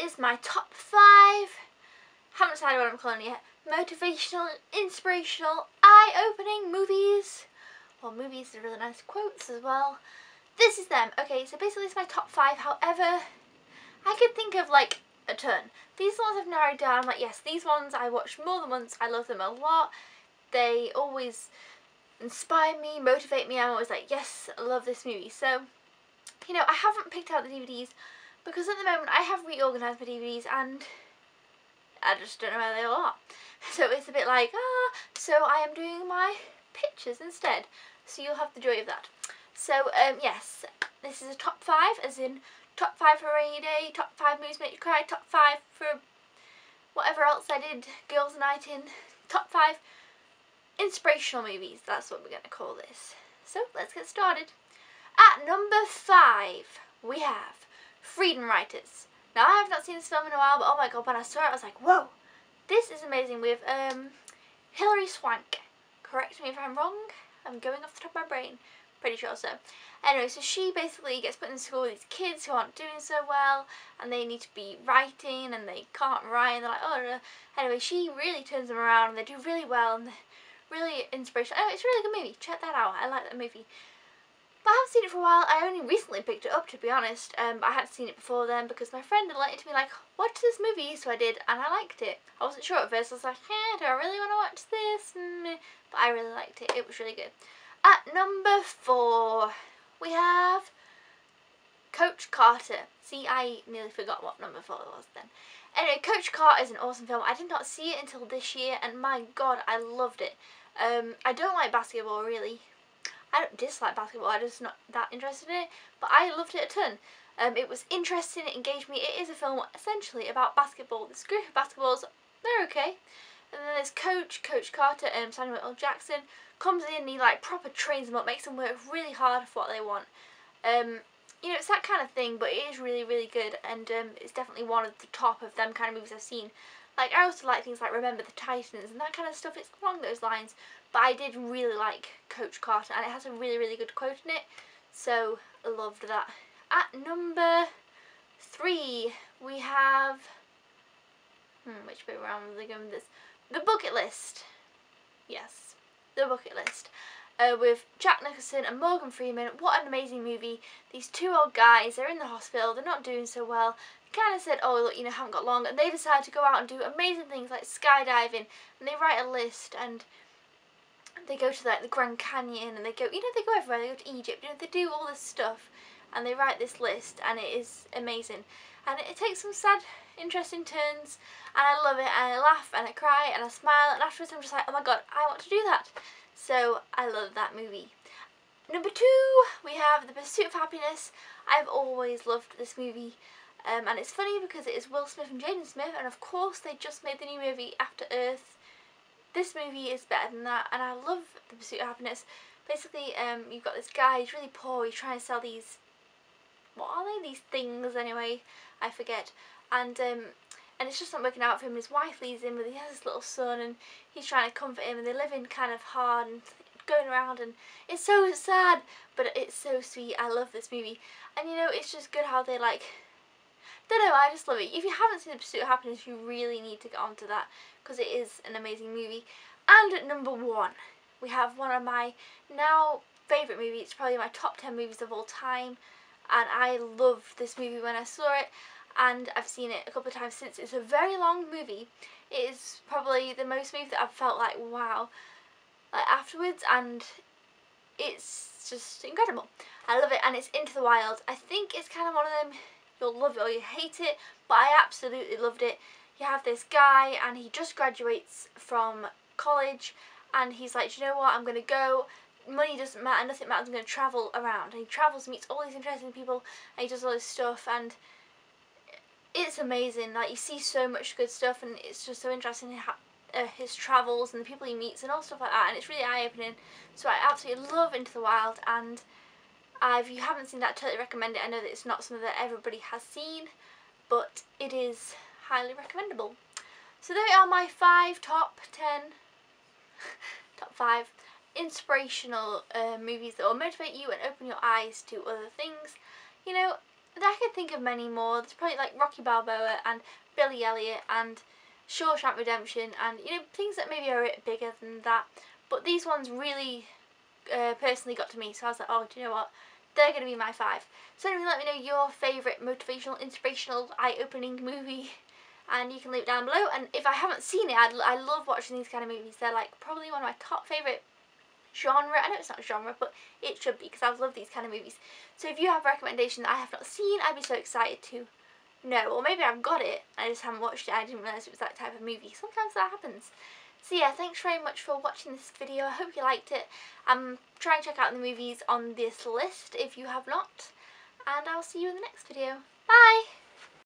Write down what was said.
is my top 5, haven't decided what I'm calling it yet, motivational, inspirational, eye-opening movies. Well, movies are really nice quotes as well. This is them. Okay, so basically it's my top 5, however, I could think of like a ton. These ones I've narrowed down, like yes, these ones I watched more than once, I love them a lot. They always inspire me, motivate me, I'm always like, yes, I love this movie. So, you know, I haven't picked out the DVDs because at the moment I have reorganised my DVDs and I just don't know where they all are. So it's a bit like, so I am doing my pictures instead. So you'll have the joy of that. So, yes, this is a top 5, as in top 5 for a rainy day, top 5 movies make you cry, top 5 for whatever else I did, girls' night in, top 5 inspirational movies, that's what we're going to call this. So, let's get started. At number 5, we have Frieden Writers. Now, I have not seen this film in a while, but oh my god, when I saw it, I was like, whoa, this is amazing, with Hilary Swank. Correct me if I'm wrong, I'm going off the top of my brain. Pretty sure so. Anyway, so she basically gets put in school with these kids who aren't doing so well, and they need to be writing, and they can't write, and they're like, oh, no. Anyway, she really turns them around, and they do really well, and they're really inspirational. Anyway, it's a really good movie. Check that out. I like that movie. But I haven't seen it for a while. I only recently picked it up, to be honest. But I hadn't seen it before then because my friend had lent it to me, like, watch this movie, so I did, and I liked it. I wasn't sure at first. I was like, do I really want to watch this? But I really liked it. It was really good. At number 4, we have Coach Carter. See, I nearly forgot what number 4 was then. Anyway, Coach Carter is an awesome film. I did not see it until this year, and my god, I loved it. I don't like basketball, really. I don't dislike basketball, I'm just not that interested in it, but I loved it a ton. It was interesting, it engaged me. It is a film essentially about basketball. This group of basketballs, they're okay. And then there's Coach Carter, Samuel L. Jackson, comes in and he like proper trains them up, makes them work really hard for what they want. You know, it's that kind of thing, but it is really, really good, and it's definitely one of the top of them kind of movies I've seen. Like, I also like things like Remember the Titans and that kind of stuff. It's along those lines, but I did really like Coach Carter, and it has a really, really good quote in it, so I loved that. At number 3, we have, which way around are they going with this? The Bucket List. Yes, The Bucket List. With Jack Nicholson and Morgan Freeman. What an amazing movie. These 2 old guys, they're in the hospital, they're not doing so well. They kind of said, oh look, you know, haven't got long, and they decide to go out and do amazing things like skydiving, and they write a list, and they go to like the Grand Canyon, and they go, you know, they go everywhere, they go to Egypt, you know, they do all this stuff, and they write this list, and it is amazing. And it takes some sad, interesting turns, and I love it, and I laugh, and I cry, and I smile, and afterwards I'm just like, oh my god, I want to do that. So, I love that movie. Number 2, we have The Pursuit of Happiness. I've always loved this movie, and it's funny because it is Will Smith and Jaden Smith, and of course they just made the new movie After Earth. This movie is better than that, and I love The Pursuit of Happiness. Basically, you've got this guy, he's really poor, he's trying to sell these, what are they? These things anyway, I forget. And it's just not working out for him. His wife leaves him, but he has this little son, and he's trying to comfort him, and they're living kind of hard and going around, and it's so sad, but it's so sweet. I love this movie, and you know, it's just good how they like, don't know, I just love it. If you haven't seen The Pursuit of Happiness, you really need to get onto that, because it is an amazing movie. And at number 1, we have one of my now favourite movies. It's probably my top 10 movies of all time, and I loved this movie when I saw it, and I've seen it a couple of times since. It's a very long movie. It is probably the most movie that I've felt like, wow, like afterwards, and it's just incredible. I love it, and it's Into the Wild. I think it's kind of one of them, you'll love it or you hate it, but I absolutely loved it. You have this guy, and he just graduates from college, and he's like, do you know what, I'm going to go, money doesn't matter, nothing matters, I'm going to travel around. And he travels, meets all these interesting people, and he does all this stuff, and it's amazing. Like, you see so much good stuff, and it's just so interesting his travels and the people he meets and all stuff like that, and it's really eye-opening. So I absolutely love Into the Wild, and if you haven't seen that, totally recommend it. I know that it's not something that everybody has seen, but it is highly recommendable. So there are my 5 top 5 inspirational movies that will motivate you and open your eyes to other things. You know, I could think of many more. There's probably like Rocky Balboa and Billy Elliot and Shawshank Redemption, and you know, things that maybe are a bit bigger than that. But these ones really personally got to me, so I was like, oh, do you know what? They're going to be my 5. So anyway, let me know your favourite motivational, inspirational, eye-opening movie, and you can leave it down below. And if I haven't seen it, I love watching these kind of movies. They're like probably one of my top favourite genre. I know it's not a genre, but it should be, because I love these kind of movies. So if you have a recommendation that I have not seen, I'd be so excited to know. Or maybe I've got it, I just haven't watched it, I didn't realise it was that type of movie. Sometimes that happens. So yeah, thanks very much for watching this video. I hope you liked it. Try and check out the movies on this list if you have not. And I'll see you in the next video. Bye!